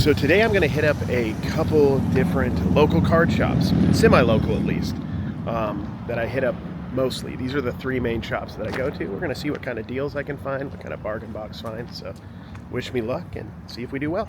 So today I'm going to hit up a couple different local card shops, semi-local at least, that I hit up mostly. These are the three main shops that I go to. We're going to see what kind of deals I can find, what kind of bargain box find. So wish me luck and see if we do well.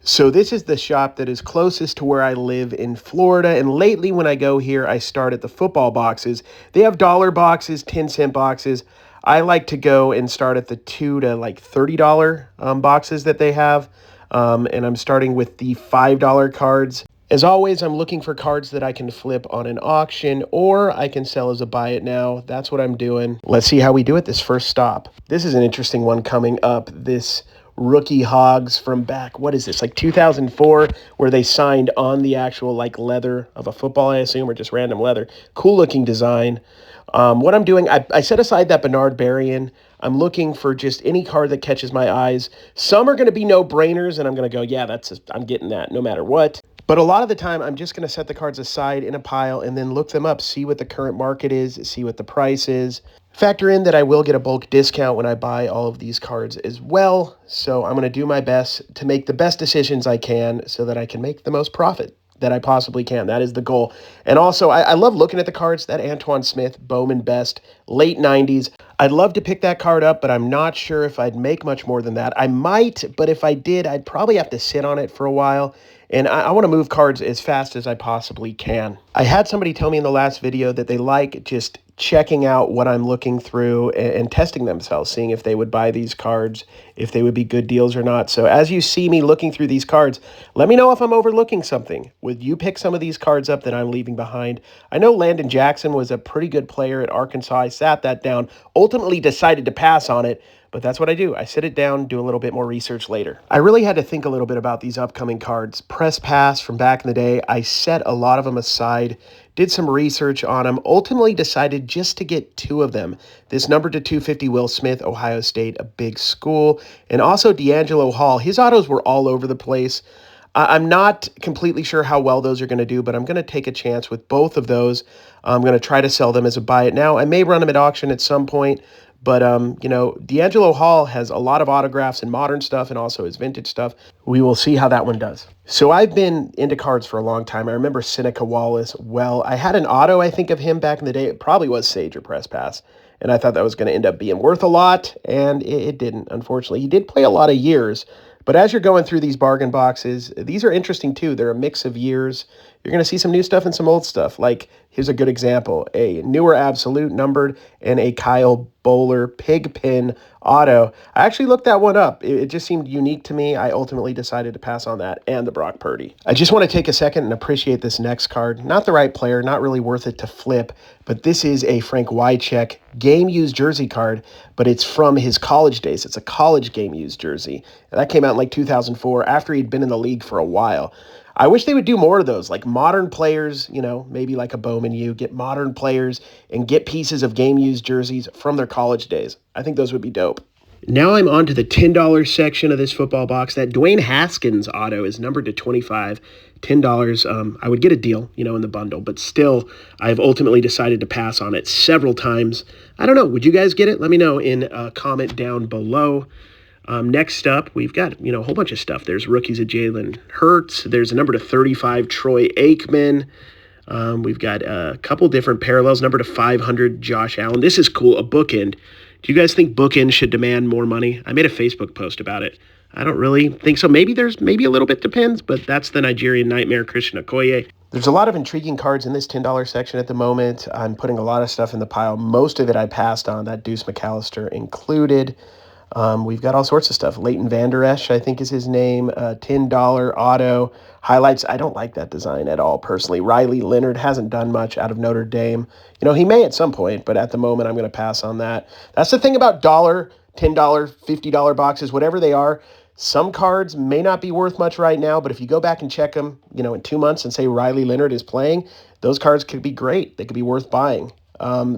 So this is the shop that is closest to where I live in Florida, and lately when I go here, I start at the football boxes. They have dollar boxes, 10-cent boxes. I like to go and start at the $2 to like $30 boxes that they have, and I'm starting with the $5 cards. As always, I'm looking for cards that I can flip on an auction, or I can sell as a buy it now. That's what I'm doing. Let's see how we do at this first stop. This is an interesting one coming up. This rookie hogs from back, what is this, like 2004, where they signed on the actual like leather of a football, I assume, or just random leather. Cool looking design. What I'm doing, I set aside that Bernard Berrien. I'm looking for just any card that catches my eyes. Some are going to be no-brainers, and I'm going to go, yeah, I'm getting that no matter what. But a lot of the time, I'm just going to set the cards aside in a pile and then look them up, see what the current market is, see what the price is. Factor in that I will get a bulk discount when I buy all of these cards as well. So I'm going to do my best to make the best decisions I can so that I can make the most profit that I possibly can. That is the goal. And also, I love looking at the cards. That Antoine Smith, Bowman Best, late 90s. I'd love to pick that card up, but I'm not sure if I'd make much more than that. I might, but if I did, I'd probably have to sit on it for a while. And I want to move cards as fast as I possibly can. I had somebody tell me in the last video that they like just checking out what I'm looking through and testing themselves, seeing if they would buy these cards, if they would be good deals or not. So as you see me looking through these cards, let me know if I'm overlooking something. Would you pick some of these cards up that I'm leaving behind? I know Landon Jackson was a pretty good player at Arkansas. I sat that down, ultimately decided to pass on it. But that's what I do. I sit it down, do a little bit more research later. I really had to think a little bit about these upcoming cards. Press Pass from back in the day, I set a lot of them aside, did some research on them, ultimately decided just to get two of them. This number to 250 Will Smith, Ohio State, a big school, and also D'Angelo Hall. His autos were all over the place. I'm not completely sure how well those are going to do, but I'm going to take a chance with both of those. I'm going to try to sell them as a buy it now. I may run them at auction at some point. But, D'Angelo Hall has a lot of autographs and modern stuff and also his vintage stuff. We will see how that one does. So I've been into cards for a long time. I remember Seneca Wallace well. I had an auto, I think, of him back in the day. It probably was Sage or Press Pass. And I thought that was going to end up being worth a lot, and it didn't, unfortunately. He did play a lot of years. But as you're going through these bargain boxes, these are interesting too. They're a mix of years. You're going to see some new stuff and some old stuff. Like, here's a good example. A newer Absolute numbered and a Kyle Bowler pig pin auto. I actually looked that one up. It just seemed unique to me. I ultimately decided to pass on that and the Brock Purdy. I just want to take a second and appreciate this next card. Not the right player, not really worth it to flip, but this is a Frank Wycheck game-used jersey card, but it's from his college days. It's a college game-used jersey. And that came out in like 2004 after he'd been in the league for a while. I wish they would do more of those, like modern players, maybe like a Bowman U, get modern players and get pieces of game-used jerseys from their college days. I think those would be dope. Now I'm on to the $10 section of this football box. That Dwayne Haskins auto is numbered to 25, $10. I would get a deal, in the bundle, but still, I've ultimately decided to pass on it several times. I don't know. Would you guys get it? Let me know in a comment down below. Next up, we've got, a whole bunch of stuff. There's rookies of Jalen Hurts. There's a number to 35, Troy Aikman. We've got a couple different parallels. Number to 500, Josh Allen. This is cool, a bookend. Do you guys think bookend should demand more money? I made a Facebook post about it. I don't really think so. Maybe a little bit depends, but that's the Nigerian Nightmare, Christian Okoye. There's a lot of intriguing cards in this $10 section at the moment. I'm putting a lot of stuff in the pile. Most of it I passed on, that Deuce McAllister included. We've got all sorts of stuff. Leighton Vander Esch, I think is his name. $10 auto. Highlights, I don't like that design at all, personally. Riley Leonard hasn't done much out of Notre Dame. He may at some point, but at the moment I'm going to pass on that. That's the thing about $10, $50 boxes, whatever they are. Some cards may not be worth much right now, but if you go back and check them, in 2 months and say Riley Leonard is playing, those cards could be great. They could be worth buying.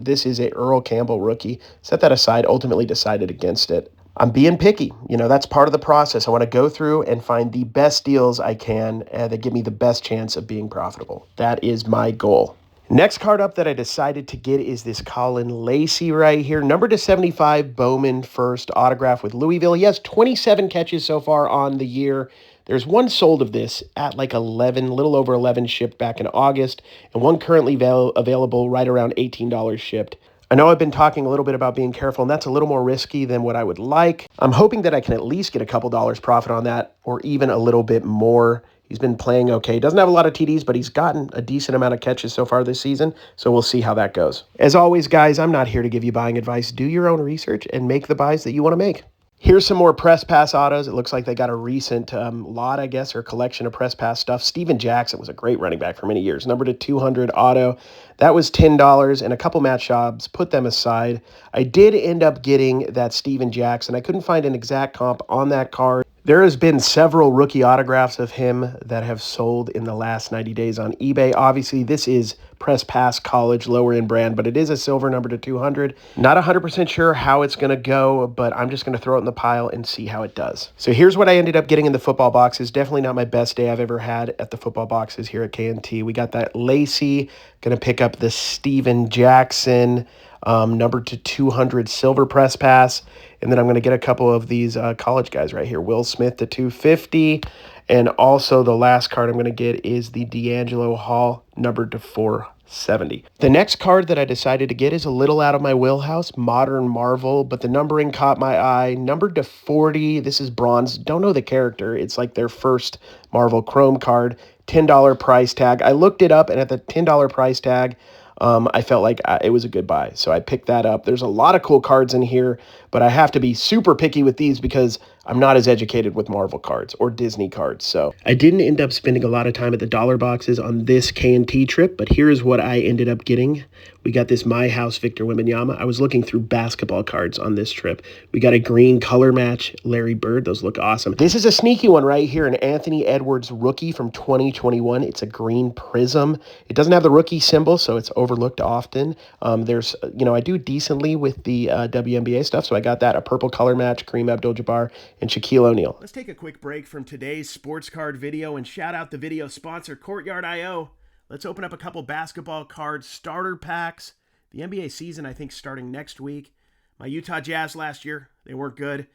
This is a Earl Campbell rookie. Set that aside, ultimately decided against it. I'm being picky. That's part of the process. I want to go through and find the best deals I can that give me the best chance of being profitable. That is my goal. Next card up that I decided to get is this Colin Lacey right here. Number to 75, Bowman first autograph with Louisville. He has 27 catches so far on the year. There's one sold of this at like 11, a little over 11 shipped back in August, and one currently available right around $18 shipped. I know I've been talking a little bit about being careful, and that's a little more risky than what I would like. I'm hoping that I can at least get a couple dollars profit on that, or even a little bit more. He's been playing okay. Doesn't have a lot of TDs, but he's gotten a decent amount of catches so far this season, so we'll see how that goes. As always, guys, I'm not here to give you buying advice. Do your own research and make the buys that you want to make. Here's some more press pass autos. It looks like they got a recent lot, I guess, or collection of press pass stuff. Steven Jackson was a great running back for many years. Number to 200 auto. That was $10 and a couple match jobs. Put them aside. I did end up getting that Steven Jackson. I couldn't find an exact comp on that card. There has been several rookie autographs of him that have sold in the last 90 days on eBay. Obviously, this is Press Pass College, lower end brand, but it is a silver number to 200. Not 100% sure how it's going to go, but I'm just going to throw it in the pile and see how it does. So here's what I ended up getting in the football boxes. Definitely not my best day I've ever had at the football boxes here at KNT. We got that Lacey, going to pick up the Steven Jackson, number to 200 silver press pass. And then I'm going to get a couple of these college guys right here. Will Smith to 250. And also the last card I'm going to get is the D'Angelo Hall, numbered to 470. The next card that I decided to get is a little out of my wheelhouse, Modern Marvel, but the numbering caught my eye. Numbered to 40. This is bronze. Don't know the character. It's like their first Marvel Chrome card. $10 price tag. I looked it up, and at the $10 price tag, I felt like it was a good buy, so I picked that up. There's a lot of cool cards in here, but I have to be super picky with these because I'm not as educated with Marvel cards or Disney cards. So I didn't end up spending a lot of time at the dollar boxes on this K&T trip, but here's what I ended up getting. We got this My House Victor Wembanyama. I was looking through basketball cards on this trip. We got a green color match Larry Bird. Those look awesome. This is a sneaky one right here, an Anthony Edwards rookie from 2021. It's a green prism. It doesn't have the rookie symbol, so it's overlooked often. There's, I do decently with the WNBA stuff, so I got that, a purple color match, Kareem Abdul-Jabbar, and Shaquille O'Neal. Let's take a quick break from today's sports card video and shout out the video sponsor, Courtyard.io. Let's open up a couple basketball card starter packs. The NBA season, I think, starting next week. My Utah Jazz last year, they weren't good.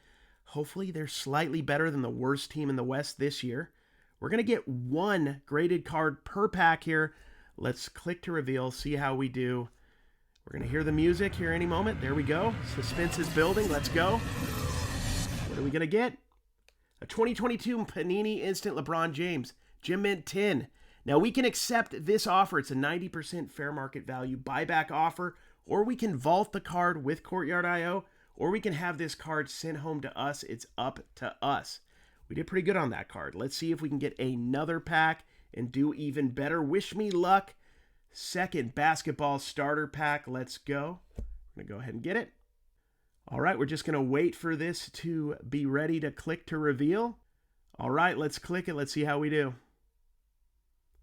Hopefully, they're slightly better than the worst team in the West this year. We're going to get one graded card per pack here. Let's click to reveal, see how we do. We're going to hear the music here any moment. There we go. Suspense is building. Let's go. What are we going to get? A 2022 Panini Instant LeBron James. Gem Mint 10. Now, we can accept this offer. It's a 90% fair market value buyback offer, or we can vault the card with Courtyard.io, or we can have this card sent home to us. It's up to us. We did pretty good on that card. Let's see if we can get another pack and do even better. Wish me luck. Second basketball starter pack. Let's go. I'm going to go ahead and get it. All right, we're just going to wait for this to be ready to click to reveal. All right, let's click it. Let's see how we do.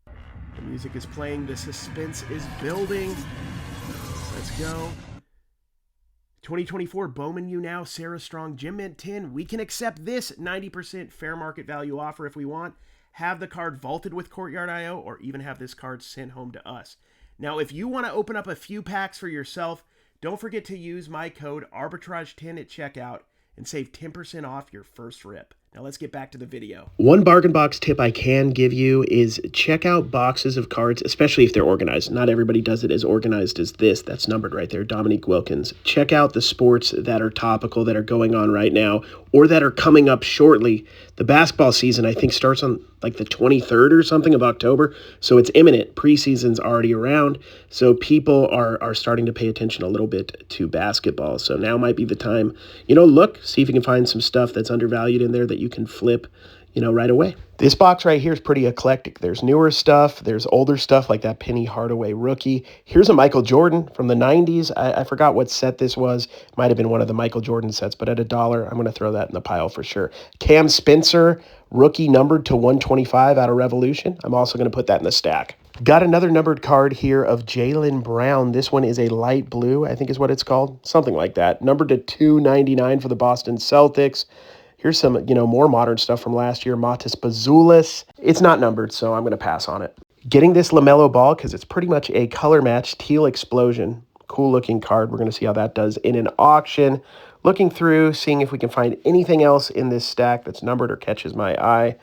The music is playing. The suspense is building. Let's go. 2024 Bowman You Now, Sarah Strong, Gem Mint 10. We can accept this 90% fair market value offer if we want. Have the card vaulted with Courtyard.io, or even have this card sent home to us. Now, if you want to open up a few packs for yourself, don't forget to use my code Arbitrage10 at checkout and save 10% off your first rip. Now let's get back to the video. One bargain box tip I can give you is check out boxes of cards, especially if they're organized. Not everybody does it as organized as this. That's numbered right there, Dominique Wilkins. Check out the sports that are topical, that are going on right now, or that are coming up shortly. The basketball season, I think, starts on like the 23rd or something of October, so it's imminent. Preseason's already around, so people are starting to pay attention a little bit to basketball. So now might be the time, look, see if you can find some stuff that's undervalued in there that you can flip, right away. This box right here is pretty eclectic. There's newer stuff. There's older stuff like that Penny Hardaway rookie. Here's a Michael Jordan from the 90s. I forgot what set this was. Might have been one of the Michael Jordan sets, but at $1, I'm going to throw that in the pile for sure. Cam Spencer, rookie numbered to 125 out of Revolution. I'm also going to put that in the stack. Got another numbered card here of Jaylen Brown. This one is a light blue, I think is what it's called. Something like that. Numbered to 299 for the Boston Celtics. Here's some, more modern stuff from last year. Matas Bazulis. It's not numbered, so I'm going to pass on it. Getting this LaMelo Ball because it's pretty much a color match teal explosion. Cool looking card. We're going to see how that does in an auction. Looking through, seeing if we can find anything else in this stack that's numbered or catches my eye.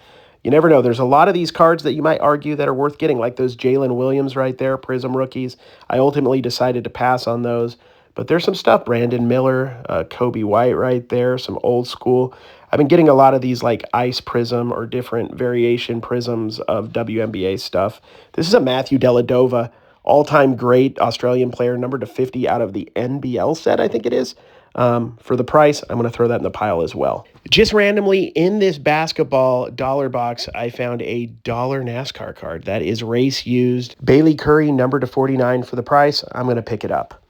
You never know. There's a lot of these cards that you might argue that are worth getting, like those Jalen Williams right there, Prism rookies. I ultimately decided to pass on those. But there's some stuff. Brandon Miller, Kobe White right there, some old school. I've been getting a lot of these like ice prism or different variation prisms of WNBA stuff. This is a Matthew Dellavedova, all-time great Australian player, numbered to 50 out of the NBL set, I think it is. For the price, I'm going to throw that in the pile as well. Just randomly in this basketball dollar box, I found a dollar NASCAR card. That is race used. Bailey Curry, numbered to 49 for the price. I'm going to pick it up.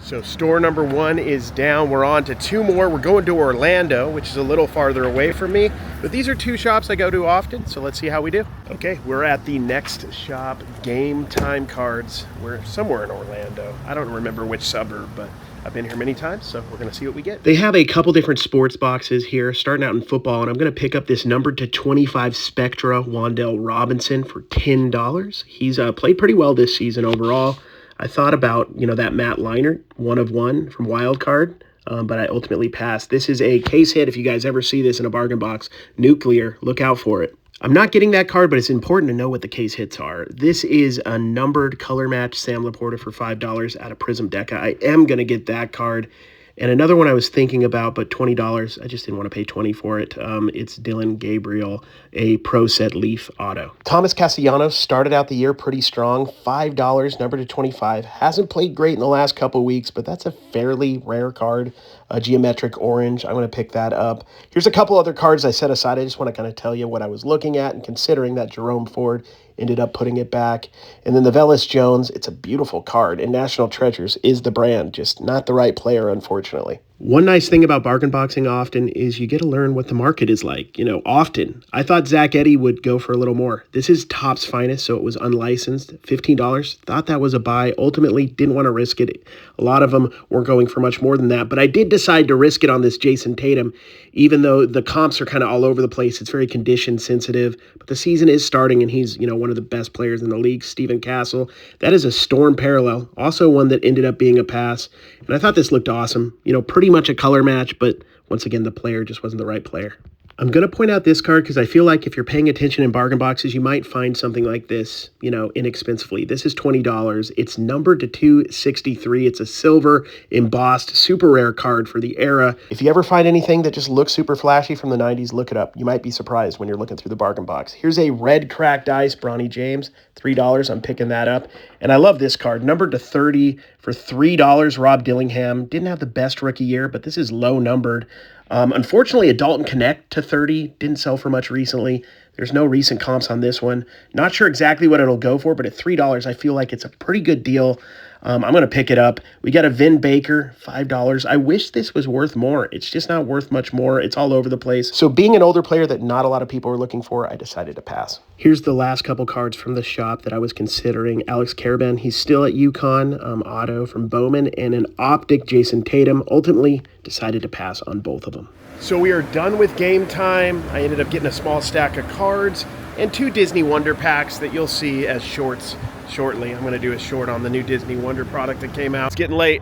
So store number 1 is down. We're on to 2 more. We're going to Orlando, which is a little farther away from me. But these are 2 shops I go to often, so let's see how we do. Okay, we're at the next shop, Game Time Cards. We're somewhere in Orlando. I don't remember which suburb, but I've been here many times, so we're going to see what we get. They have a couple different sports boxes here, starting out in football, and I'm going to pick up this numbered to 25 Spectra Wan'Dale Robinson for $10. He's played pretty well this season overall. I thought about, that Matt Leinart, 1 of 1 from Wild Card, but I ultimately passed. This is a case hit. If you guys ever see this in a bargain box, nuclear, look out for it. I'm not getting that card, but it's important to know what the case hits are. This is a numbered color match Sam Laporta for $5 out of Prism Deca. I am going to get that card. And another one I was thinking about, but $20, I just didn't want to pay $20 for it. It's Dylan Gabriel, a Pro Set Leaf auto. Thomas Castellanos started out the year pretty strong, $5, number to 25. Hasn't played great in the last couple weeks, but that's a fairly rare card. A geometric orange, I'm going to pick that up. Here's a couple other cards I set aside. I just want to kind of tell you what I was looking at and considering that Jerome Ford ended up putting it back. And then the Velus Jones, it's a beautiful card, and National Treasures is the brand, just not the right player, unfortunately. One nice thing about bargain boxing often is you get to learn what the market is like. Often. I thought Zach Edey would go for a little more. This is Topps Finest, so it was unlicensed. $15. Thought that was a buy. Ultimately, didn't want to risk it. A lot of them weren't going for much more than that, but I did decide to risk it on this Jason Tatum, even though the comps are kind of all over the place. It's very condition sensitive, but the season is starting, and he's, one of the best players in the league, Steven Castle. That is a Storm parallel, also one that ended up being a pass, and I thought this looked awesome. Pretty much a color match, but once again, the player just wasn't the right player. I'm going to point out this card because I feel like if you're paying attention in bargain boxes, you might find something like this, inexpensively. This is $20. It's numbered to 263. It's a silver embossed, super rare card for the era. If you ever find anything that just looks super flashy from the 90s, look it up. You might be surprised when you're looking through the bargain box. Here's a red cracked ice, Bronny James, $3. I'm picking that up. And I love this card, numbered to 30 for $3. Rob Dillingham didn't have the best rookie year, but this is low numbered. Unfortunately, a Dalton Connect to 30 didn't sell for much recently. There's no recent comps on this one. Not sure exactly what it'll go for, but at $3, I feel like it's a pretty good deal. I'm going to pick it up. We got a Vin Baker, $5. I wish this was worth more. It's just not worth much more. It's all over the place. So being an older player that not a lot of people are looking for, I decided to pass. Here's the last couple cards from the shop that I was considering. Alex Caravan, he's still at UConn, auto from Bowman, and an optic Jason Tatum. Ultimately, decided to pass on both of them. So we are done with game time. I ended up getting a small stack of cards and 2 Disney Wonder packs that you'll see as shorts shortly. I'm going to do a short on the new Disney Wonder product that came out. It's getting late.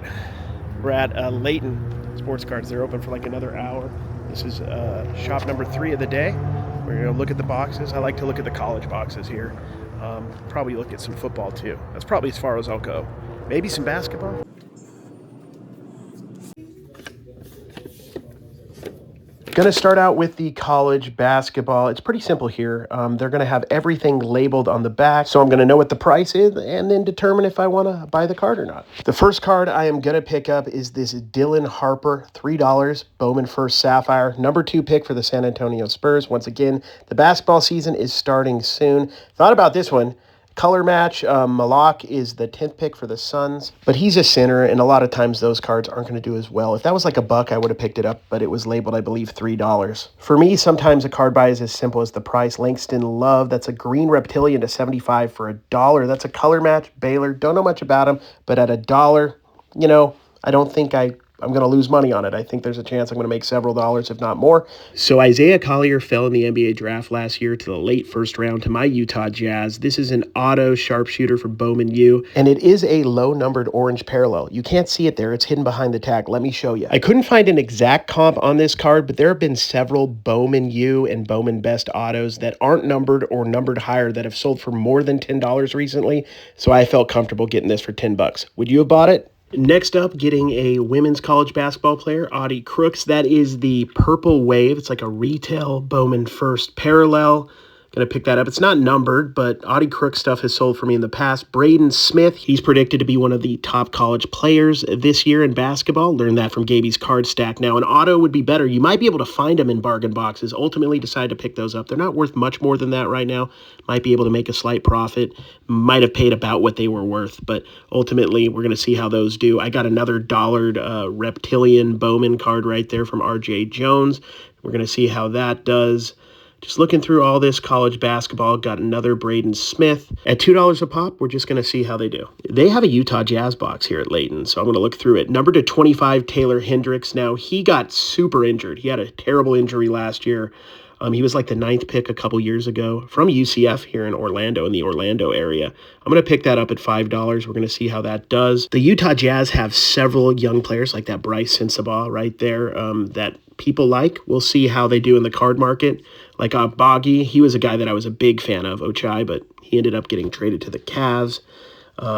We're at Layton Sports Cards. They're open for like another hour. This is shop number 3 of the day. We're going to look at the boxes. I like to look at the college boxes here. Probably look at some football too. That's probably as far as I'll go. Maybe some basketball. Going to start out with the college basketball. It's pretty simple here. They're going to have everything labeled on the back, so I'm going to know what the price is and then determine if I want to buy the card or not. The first card I am going to pick up is this Dylan Harper, $3, Bowman First Sapphire, number 2 pick for the San Antonio Spurs. Once again, the basketball season is starting soon. Thought about this one. Color match, Malak is the 10th pick for the Suns, but he's a center, and a lot of times those cards aren't going to do as well. If that was like a buck, I would have picked it up, but it was labeled, I believe, $3. For me, sometimes a card buy is as simple as the price. Langston Love, that's a green reptilian to 75 for $1. That's a color match, Baylor. Don't know much about him, but at $1, I don't think I I'm going to lose money on it. I think there's a chance I'm going to make several dollars, if not more. So Isaiah Collier fell in the NBA draft last year to the late first round to my Utah Jazz. This is an auto sharpshooter from Bowman U, and it is a low-numbered orange parallel. You can't see it there. It's hidden behind the tag. Let me show you. I couldn't find an exact comp on this card, but there have been several Bowman U and Bowman Best autos that aren't numbered or numbered higher that have sold for more than $10 recently, so I felt comfortable getting this for $10. Would you have bought it? Next up, getting a women's college basketball player, Audie Crooks. That is the Purple Wave. It's like a retail Bowman First parallel. Going to pick that up. It's not numbered, but Audie Crooks stuff has sold for me in the past. Braden Smith, he's predicted to be one of the top college players this year in basketball. Learned that from Gaby's card stack. Now, an auto would be better. You might be able to find them in bargain boxes. Ultimately, decide to pick those up. They're not worth much more than that right now. Might be able to make a slight profit. Might have paid about what they were worth, but ultimately, we're going to see how those do. I got another dollared Reptilian Bowman card right there from R.J. Jones. We're going to see how that does. Just looking through all this college basketball, got another Braden Smith. At $2 a pop, we're just going to see how they do. They have a Utah Jazz box here at Layton, so I'm going to look through it. Number /25, Taylor Hendricks. Now, he got super injured. He had a terrible injury last year. He was like the 9th pick a couple years ago from UCF here in Orlando, in the Orlando area. I'm going to pick that up at $5. We're going to see how that does. The Utah Jazz have several young players like that Bryce Sensabaugh right there that people like. We'll see how they do in the card market. Like Boggy, he was a guy that I was a big fan of, Ochai, but he ended up getting traded to the Cavs.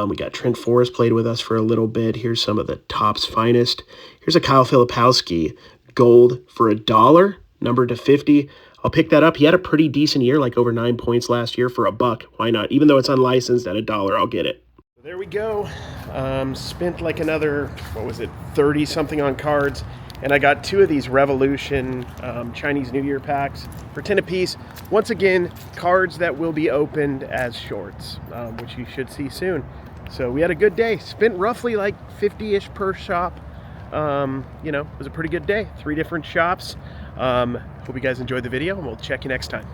We got Trent Forrest played with us for a little bit. Here's some of the Topps finest. Here's a Kyle Filipowski gold for $1, number /50. I'll pick that up. He had a pretty decent year, like over 9 points last year for $1. Why not? Even though it's unlicensed at $1, I'll get it. There we go. Spent like another, 30-something on cards. And I got 2 of these Revolution Chinese New Year packs for 10 apiece. Once again, cards that will be opened as shorts, which you should see soon. So we had a good day. Spent roughly like 50-ish per shop. It was a pretty good day. 3 different shops. Hope you guys enjoyed the video, and we'll check you next time.